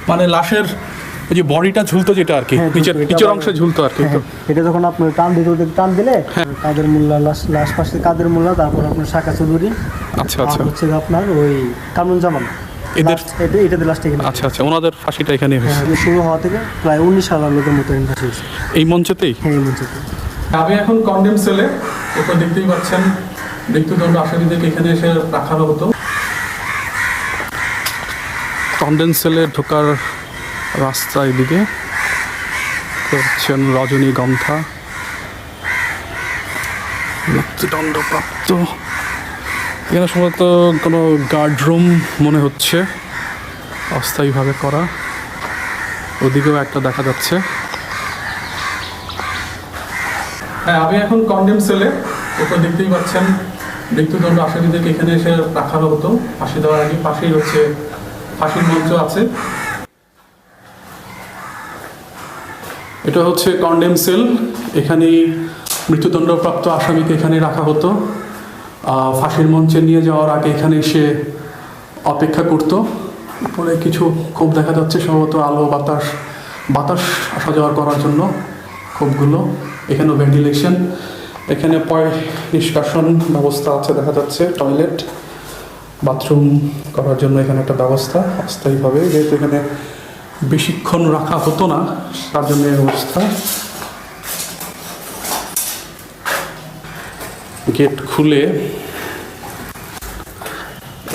মানে লাশের ওই যে বডিটা ঝুলতো যেটা আর কি, হ্যাঁ, নিচের অংশে ঝুলতো আর কি। হ্যাঁ, এটা যখন আপনার টান দিতে টান দিলে কাদের মোল্লা লাশ পাশে কাদের মোল্লা, তারপর আপনার শাখা চৌধুরী, আচ্ছা আচ্ছা, হচ্ছে আপনার ওই কামরুজ্জামান, এদের এটাতে লাস্ট এখানে। আচ্ছা আচ্ছা, ওনাদের ফাঁসিটা এখানে হয়েছে শুরু হওয়া থেকে প্রায় 19,000 লোকের মতো এখানে ফাঁসি হয়েছে এই মঞ্চেতেই। হ্যাঁ, এই মঞ্চেতে। আমি এখন কন্ডেম সেলে, এরপর দেখতেই পাচ্ছেন মৃত্যুদণ্ড আসামিদেরকে এখানে এসে রাখানো হতো। কন্ডেম সেলে ঢোকার রাস্তা এদিকে হচ্ছেন রজনীগন্ধা, মৃত্যুদণ্ডপ্রাপ্ত। এখানে সম্ভবত কোনো গার্ড রুম মনে হচ্ছে, অস্থায়ীভাবে করা। ওদিকেও একটা দেখা যাচ্ছে। হ্যাঁ, আমি এখন কন্ডেম সেলে, এরপর দেখতেই পাচ্ছেন মৃত্যুদণ্ড আসামিদেরকে এখানে এসে রাখানো হতো। ফাঁসি দেওয়ার আগে পাশেই হচ্ছে ফাঁসির মঞ্চ আছে। এটা হচ্ছে কন্ডেম সেল, এখানেই মৃত্যুদণ্ডপ্রাপ্ত আসামিকে এখানে রাখা হতো। ফাঁসির মঞ্চে নিয়ে যাওয়ার আগে এখানে এসে অপেক্ষা করত। উপরে কিছু ক্ষোভ দেখা যাচ্ছে, সম্ভবত আলো বাতাস আসা যাওয়ার করার জন্য ক্ষোভগুলো। এখানেও ভেন্টিলেশন, এখানে পয় নিষ্কাশন ব্যবস্থা আছে দেখা যাচ্ছে, টয়লেট, বাথরুম করার জন্য এখানে একটা ব্যবস্থা অস্থায়ীভাবে, যেহেতু এখানে বেশিক্ষণ রাখা হতো না তার জন্য এই অবস্থা। গেট খুলে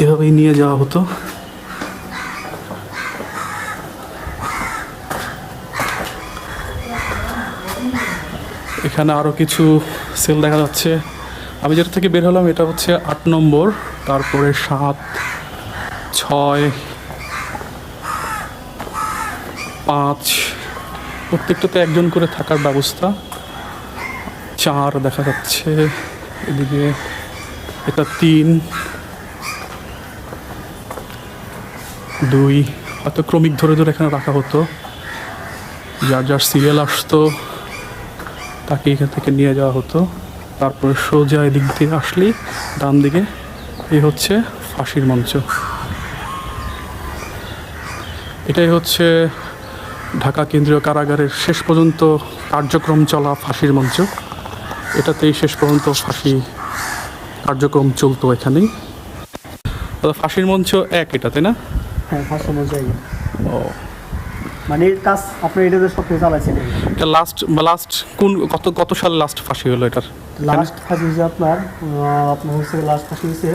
এভাবেই নিয়ে যাওয়া হতো। এখানে আরও কিছু সেল দেখা যাচ্ছে। আমি যেটা থেকে বের হলাম এটা হচ্ছে 8 নম্বর, তারপরে 7, 6, 5, প্রত্যেকটাতে একজন করে থাকার ব্যবস্থা। 4 দেখা যাচ্ছে এদিকে, এটা 3, 2, হয়তো ক্রমিক ধরে ধরে এখানে রাখা হতো। যার সিরিয়াল আসতো তাকে এখান থেকে নিয়ে যাওয়া হতো। তারপরে সোজা এদিক দিয়ে আসলেই ডান দিকে এই হচ্ছে ফাঁসির মঞ্চ। এটাই হচ্ছে ঢাকা কেন্দ্রীয় কারাগারের শেষ পর্যন্ত কার্যক্রম চলা ফাঁসির মঞ্চ। এটাতেই শেষ পর্যন্ত ফাঁসি কার্যক্রম চলতো এখানেই। ফাঁসির মঞ্চ এটাতে না? হ্যাঁ, ফাঁসির মঞ্চ। ও, মানে এর কাজ আপনার এটাতে সব কিছু চালাইছেন। এটা লাস্ট কোন কত সালে লাস্ট ফাঁসি হলো এটার? লাস্ট ফাঁসি হয়েছে আপনার হচ্ছে লাস্ট ফাঁসি হয়েছে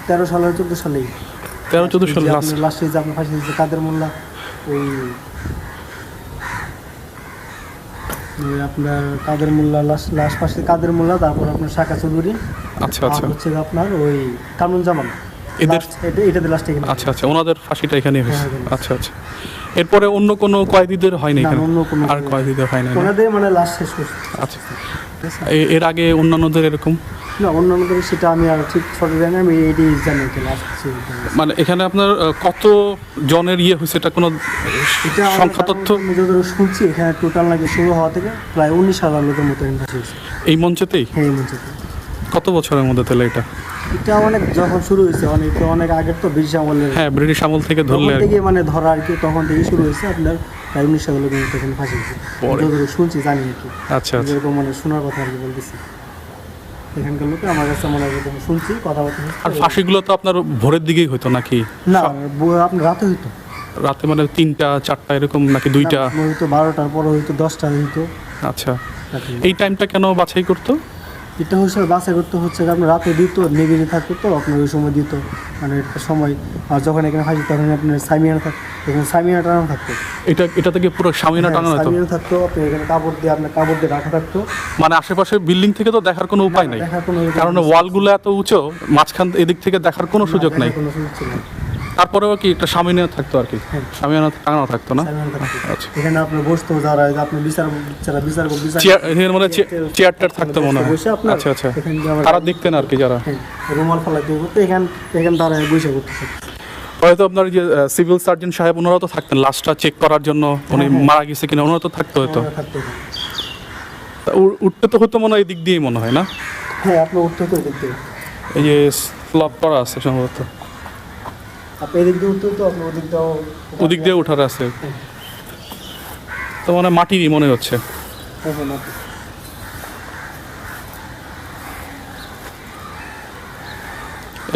13 সালে 14 সালেই। 13-14 সালে লাস্ট হয়েছে আপনার ফাঁসি হয়েছে কাদের মোল্লা, ওই আপনার কাদের মোল্লা লাস্ট ফাঁসি কাদের মোল্লা, তারপর আপনার শাখা চৌধুরী, আচ্ছা আচ্ছা, হচ্ছে আপনার ওই কামরুজ্জামান, এদের এটাতে লাস্ট এখানে। আচ্ছা আচ্ছা, ওনাদের ফাঁসিটা এখানেই হয়েছে। আচ্ছা আচ্ছা, এরপরে অন্য কোনো কয়েদিদের হয়নি এখানে? অন্য কোনো আর কয়েদিদের হয় না? ওনাদের মানে লাস্ট শেষ করছে। আচ্ছা, এর আগে অন্যান্যদের এরকম না, অন্যান্যদের সেটা আমি আর ঠিক সঠিক জানি না, আমি এটাই জানি কি লাস্ট। মানে এখানে আপনার কত জনের হয়েছে এটা কোনো সংখ্যা তথ্য? আমি যতটুকু শুনছি এখানে টোটাল নাকি শুরু হওয়া থেকে প্রায় 19,000 লোকের মতো এখানে ফাঁসি হয়েছে এই মঞ্চেতেই। হ্যাঁ, এই মঞ্চেতে। কত বছরের মধ্যে তাহলে এটা? এটা অনেক যখন শুরু হয়েছে অনেক আগের, তো ব্রিটিশ আমলের। হ্যাঁ, ব্রিটিশ আমল থেকে ধরলে থেকে মানে ধরা আর কি, তখন থেকে শুরু হয়েছে আপনার প্রায় 19,000 লোকের মতো এখানে ফাঁসি হয়েছে যতটুকু শুনছি জানি আর কি। আচ্ছা আচ্ছা, যেরকম মানে শোনার কথা আর কি বলতেছি, এখানকার লোকে আমার কাছে মনে হয় শুনছি কথাবার্তা। আর ফাঁসিগুলো তো আপনার ভোরের দিকেই হতো নাকি? না, আপনার রাতে হইতো। রাতে মানে 3টা 4টা এরকম নাকি 2টা? হয়তো 12টার পরে হইতো, 10টা হইতো। আচ্ছা, এই টাইমটা কেন বাছাই করতো? এটা হচ্ছে বাছাই করতে হচ্ছে আপনার রাতে দিত, নেগেটিভ থাকতো তো আপনার ওই সময় দিত, মানে একটা সময়। আর যখন এখানে ফাঁসি তখন আপনার সামিয়ানা থাকতো, এখানে সামিয়ানা টানানো থাকতো। এটা থেকে পুরো সামিয়ানা টানানো হতো? সামিয়ানা থাকতো, আপনার এখানে কাপড় দিয়ে রাখা থাকতো। মানে আশেপাশে বিল্ডিং থেকে তো দেখার কোনো উপায় নাই, কারণ ওয়ালগুলো এত উঁচু, মাঝখান এদিক থেকে দেখার কোনো সুযোগ নাই। তারপরেও কি একটা সামিয়ানা থাকতো আর কি? সামিয়ানা টানানো থাকতো না? আচ্ছা, এখানে আপনার বসতো যারা আপনি বিচার এর মধ্যে চেয়ারটার থাকতো মনে হয়। আচ্ছা আচ্ছা, তারা দেখতেন আর কি যারা রুমাল ফালা দিয়ে করতো, এখানে তারা বসে করতেছে। হয়তো আপনার যে সিভিল সার্জন সাহেব ওনারাও তো থাকতেন লাশটা চেক করার জন্য, উনি মারা গেছে কিনা ওনারা তো থাকতো হয়তো। উঠতে তো হতো মনে হয় এই দিক দিয়েই মনে হয় না? হ্যাঁ, আপনি উঠতে হতো দেখতে। এই যে স্লপ করা আছে সম্ভবত। আপনি এদিক দিয়ে উঠতে তো আপনি ওদিকটাও ওদিক দিয়ে ওঠার আছে, তো মানে মাটিরই মনে হচ্ছে। হ্যাঁ হ্যাঁ মাটি।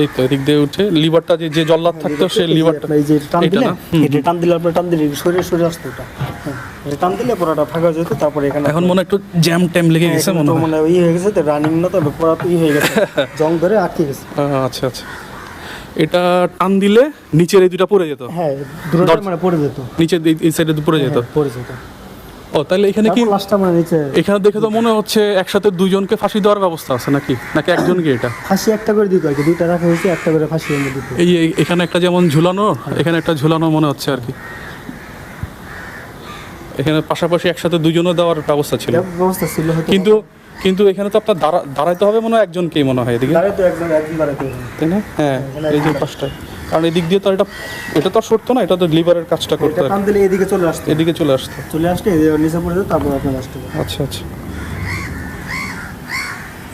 এই তো এদিক দিয়ে উঠে লিভারটা যে জল্লাদ থাকতো সেই লিভারটা এই যে টান এটা দিলে না? হুম, এটা টান দিলে আপনার টান দিলে সরে আসতো ওটা। হ্যাঁ, এটা টান দিলে পুরোটা ফাঁকা হয়ে যেত, তারপরে এখানে এখন মনে হয় একটু জ্যাম ট্যাম লেগে গেছে মনে হয়। মানে ইয়ে হয়ে গেছে তো, রানিং না তো পুরো হয়ে গেছে, জং ধরে আটকে গেছে। আচ্ছা আচ্ছা, এটা টান দিলে নিচের এই দুটা পড়ে যেত, হ্যাঁ দুটোটা মানে পড়ে যেত, নিচের এই সাইডে পড়ে যেত। হ্যাঁ, পড়ে যেত। ও তাহলে এখানে কি লাস্টটা মানে নিচে এখানে দেখে তো মনে হচ্ছে একসাথে দুইজনকে ফাঁসি দেওয়ার ব্যবস্থা আছে নাকি, নাকি একজনকে এটা ফাঁসি একটা করে দিত আর কি, দুইটা রাখা হয়েছে, একটা করে ফাঁসি এনে দিত। এখানে একটা যেমন ঝুলানো, এখানে একটা ঝুলানো মনে হচ্ছে আর কি। এখানে পাশাপাশি একসাথে দুজনও দেওয়ার ব্যবস্থা ছিল, ব্যবস্থা ছিল হয়তো, কিন্তু কিন্তু এখানে তো আপনার দাঁড়াইতে হবে মনে হয় একজনকেই মনে হয় এদিকে, দাঁড়ায় তো একজন দাঁড়াতে হবে। তাই না? হ্যাঁ, এই যে পাশটা, কারণ এদিক দিয়ে তো এটা তো আর সরতো না, এটা তো লিভারের কাজটা করতো এটা আর টান কি। দিলে এদিকে চলে আসতো, এদিকে চলে আসতো। চলে আসলে নিচে পড়ে যেত, তারপর আপনার আসতে হবে। আচ্ছা আচ্ছা,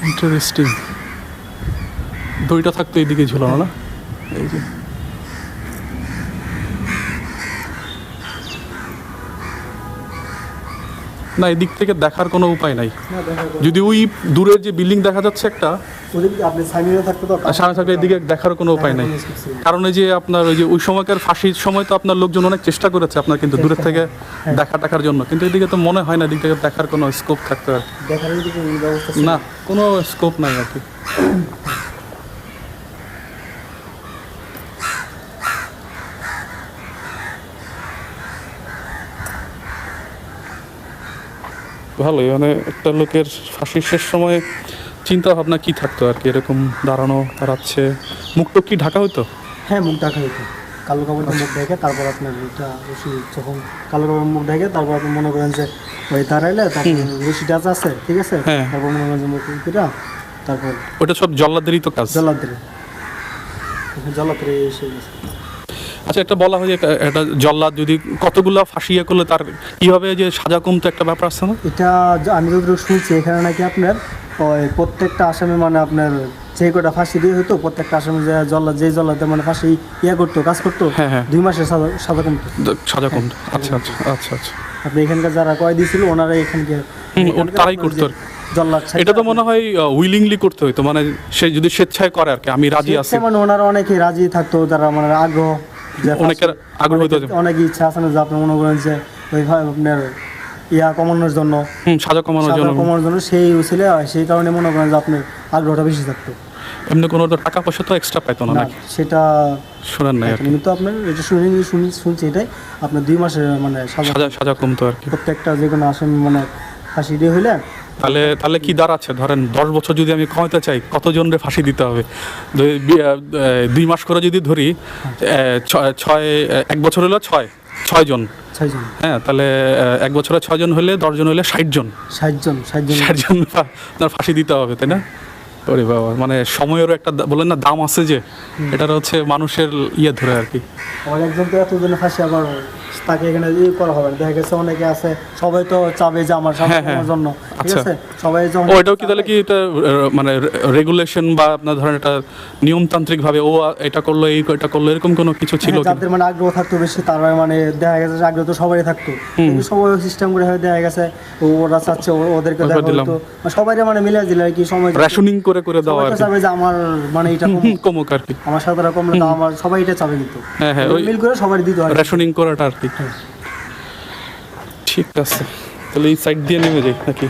ইন্টারেস্টিং। দইটা থাকতো এইদিকে ঝুলানো না, এই যে না, এদিক থেকে দেখার কোনো উপায় নাই, না দেখা যায়। যদি ওই দূরের যে বিল্ডিং দেখা যাচ্ছে একটা, ওদিকে আপনি সাইমিনে থাকতো তো, আর সামনে থাকলে এদিকে দেখার কোনো উপায় নাই। কারণ এই যে আপনার ওই যে ওই সময়কার ফাঁসির সময় তো আপনার লোকজন অনেক চেষ্টা করেছে আপনার কিন্তু দূরের থেকে দেখা টাকার জন্য, কিন্তু এদিকে তো মনে হয় না এদিক থেকে দেখার কোনো স্কোপ থাকতো আর কি। দেখার এদিকে এই ব্যবস্থা ছিল না, কোনো স্কোপ নাই আর কি। ভালোই, মানে একটা লোকের ফাঁসির শেষ সময়ে চিন্তা ভাবনা কি থাকতো আর কি, এরকম দাঁড়াচ্ছে, মুখটা কি ঢাকা হতো? হ্যাঁ মুখ ঢাকা হইতো, কালো কাপড়টা মুখ ঢেকে, তারপর আপনার এটা রশি, যখন কালো কাপড় মুখ ঢেকে তারপর আপনি মনে করেন যে ওই দাঁড়াইলে তারপর রশিটা আছে, ঠিক আছে, হ্যাঁ। তারপর মনে করেন যে মুখ এটা, তারপর ওটা সব জল্লাদেরই তো কাজ। জলাদ্রে এসে গেছে। আচ্ছা, একটা বলা হয় যে একটা জল্লাদ যদি কতগুলা ফাঁসিয়া করলে তার কিভাবে যে সাজা কমতো একটা ব্যাপার আছে না? এটা আমি যতটুকু শুনছি এখানে নাকি আপনার ওই প্রত্যেকটা আসামি মানে আপনার যে কটা ফাঁসি দিয়ে হতো, প্রত্যেকটা আসামি যে জল্লাদে মানে ফাঁসি করতো, কাজ করতো, হ্যাঁ, হ্যাঁ। 2 মাসের সাজা কমতো। সাজা কমতো, আচ্ছা আচ্ছা আচ্ছা আচ্ছা। আপনি এখানকার যারা কয়েদি ছিল ওনারা এখানকে তারাই করতো আর কি। জল্লাদ এটা তো মনে হয় উইলিংলি করতে হইতো, মানে সে যদি স্বেচ্ছায় করে আর কি, আমি রাজি আছি। মানে ওনারা অনেকে রাজি থাকতো, যারা মানে আগ্রহ, যে অনেকের আগ্রহ হইতো, অনেকে ইচ্ছা আছে না যে আপনি মনে করেন যে ওই আপনার কমানোর জন্য, সাজা কমানোর জন্য, সেই ছিল, সেই কারণে মনে করেন যে আপনার আগ্রহটা বেশি থাকতো। এমনি কোনো তো টাকা পয়সা তো এক্সট্রা পাইতো না না, নাকি? সেটা শোনেন নাই আর কি, কিন্তু আপনার এটা শুনছি এটাই আপনার 2 মাসের মানে সাজা কমতো আর কি। প্রত্যেকটা যে কোনো আসামি মানে ফাঁসি দিয়ে হইলে, তাহলে কি দাঁড়াচ্ছে, ধরেন 10 বছর যদি আমি কমাতে চাই কতজনরে ফাঁসি দিতে হবে? 2 মাস করে যদি ধরি, 1 বছর হলো 6 জন, 6 জন, হ্যাঁ, তাহলে 1 বছরে 6 জন হলে 10 জন হলে 60 জন 60 জন 60 জন আপনার ফাঁসি দিতে হবে, তাই না? ওরে বাবা, মানে সময়েরও একটা বলেন না দাম আছে, যে এটার হচ্ছে মানুষের ধরে আর কি। আমার একজন তো এতজনের ফাঁসি আবার তাকে এখানে করা হবে না। দেখা গেছে অনেকে আছে, সবাই তো চাবে যে আমার আমার জন্য, ঠিক আচ্ছা। আছে, সবাই যখন এটাও কি তাহলে কি এটা মানে রেগুলেশন বা আপনার ধরেন এটা নিয়মতান্ত্রিক ভাবে এটা করলো এটা করলো এরকম কোনো কিছু ছিল কি? যাদের মানে আগ্রহ থাকতো বেশি, তারা মানে দেখা গেছে যে আগ্রহ তো সবাই থাকতো, কিন্তু সবাই সিস্টেম করে হয়ে দেখা গেছে ওরা চাচ্ছে ওদেরকে দেখা হতো, সবাই মানে মিলে দিলে আর কি, সময় রেশনিং করে দেওয়া আর কি, চাবে যে আমার মানে এটা কমুক আর কি, আমার সাথে কমলে তো আমার সবাই এটা চাবে, কিন্তু হ্যাঁ হ্যাঁ, ওই মিল করে সবাই দিতে হয়, রেশনিং করাটা আর কি। ঠিক আছে, তাহলে এই সাইড দিয়ে নেমে যাই নাকি?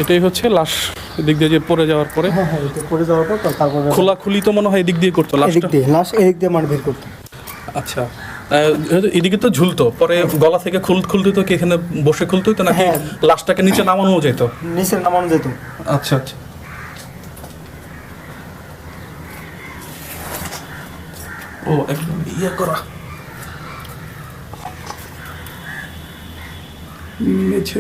এটাই হচ্ছে লাশ, এদিক দিয়ে যে পড়ে যাওয়ার পরে, হ্যাঁ হ্যাঁ, এটা পড়ে যাওয়ার পর তারপরে খোলাখুলি তো মনে হয় এদিক দিয়ে করতো এদিক লাশটা। দিয়ে এদিক দিয়ে মানে বের করতো। আচ্ছা, এদিকে তো ঝুলতো, পরে গলা থেকে খুলতে তো কি এখানে বসে খুলতে হতো নাকি হ্যাঁ। লাশটাকে নিচে নামানো যেত? নিচে নামানো যেত। আচ্ছা আচ্ছা, ও একদম করা নিচে